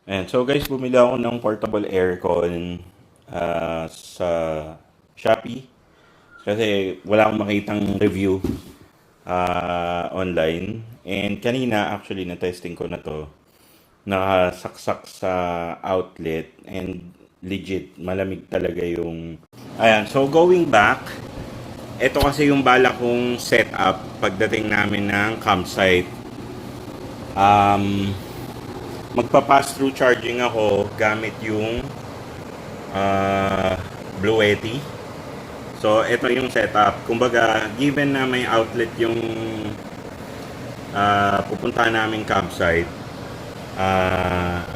Ayan. So guys, bumili ako ng portable aircon sa Shopee. Kasi wala akong makitang review online. And kanina actually na-testing ko na to. Nakasaksak sa outlet and legit malamig talaga yung... Ayan. So going back, ito kasi yung bala kong setup pagdating namin ng campsite. Um, Magpa-pass through charging ako gamit yung uh, Blue Yeti. So, ito yung setup. Kumbaga, given na may outlet yung pupunta naming campsite,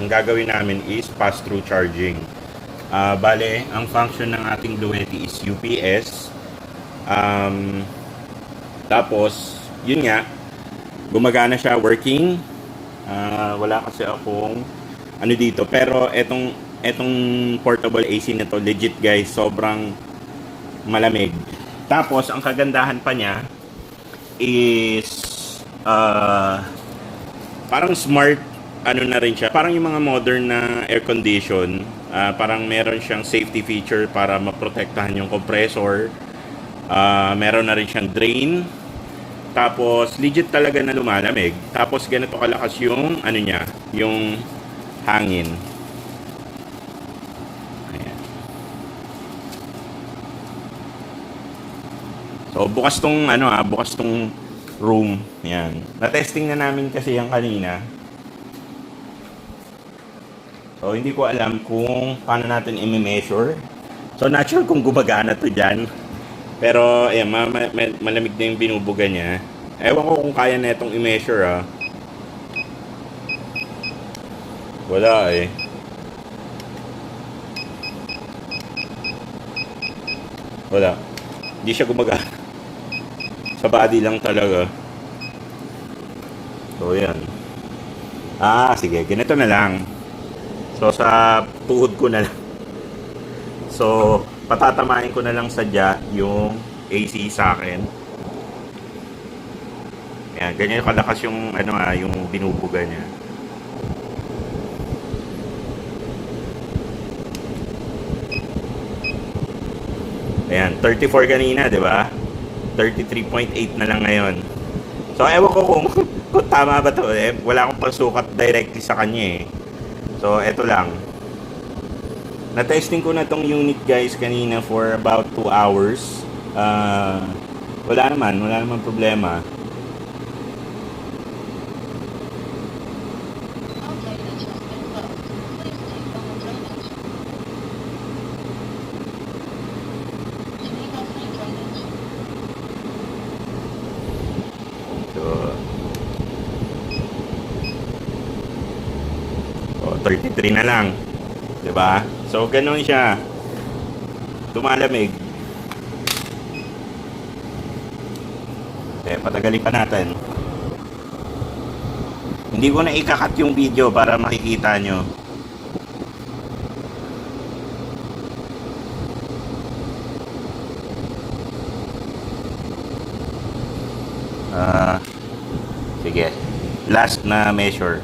ang gagawin namin is pass-through charging. Bale, ang function ng ating Blue Yeti is UPS. Tapos, yun nga, gumagana siya, working. Wala kasi akong ano dito. Pero etong portable AC na to, legit guys, sobrang malamig. Tapos, ang kagandahan pa niya is parang smart ano na rin siya. Parang yung mga modern na air condition, parang meron siyang safety feature para maprotektahan yung compressor. Meron na rin siyang drain. Tapos legit talaga na lumalamig. Tapos ganito kalakas yung ano niya, yung hangin. Ayan. So bukas tong bukas tong room. Ayan. Na-testing na namin kasi yung kanina. So hindi ko alam kung paano natin i-measure. So not sure kung gumagana to diyan. Pero ayan, malamig na yung binubuga niya. Ewan ko kung kaya na itong i-measure Wala eh. Wala. Hindi siya gumagana. Sa body lang talaga. So yan. Sige. Ganito na lang. So sa tuhod ko na lang. So patatamain ko na lang sadya yung AC sa akin. Ayan, ganyan kalakas yung yung binubuga niya. Ayan, 34 kanina, 'di ba? 33.8 na lang ngayon. So ewan ko kung tama ba 'to eh. Wala akong pasukat directly sa kanya eh. So eto lang. Na-testing ko na tong unit guys kanina for about 2 hours. Wala naman problema. So 33 na lang. 'Di ba? So ganoon siya. Lumalamig. Patagalin pa natin. Hindi ko na ikakat yung video para makikita nyo. Sige. Last na measure.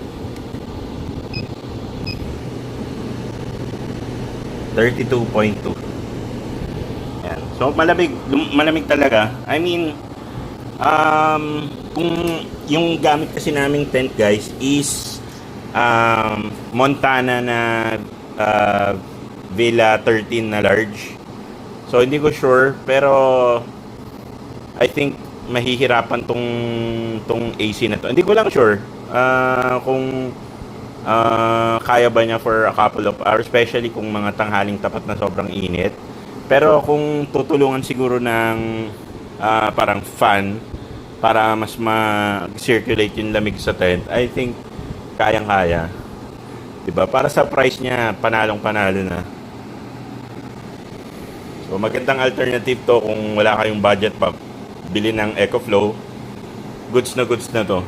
32.2. Yan. So malamig talaga. I mean, kung yung gamit kasi naming tent guys is Montana na Villa 13 na large. So hindi ko sure pero I think mahihirapan tong AC na to. Hindi ko lang sure kung kaya ba niya for a couple of hours, especially kung mga tanghaling tapat na sobrang init. Pero kung tutulungan siguro ng parang fan para mas ma-circulate yung lamig sa tent, I think kayang-kaya. Diba? Para sa price niya, panalong-panalo na. So magandang alternative to kung wala kayong budget pa. Bili ng EcoFlow. Goods na to.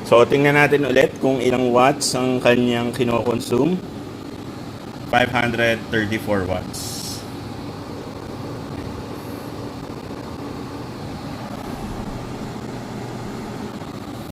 So tingnan natin ulit kung ilang watts ang kanyang kino-consume. 534 watts.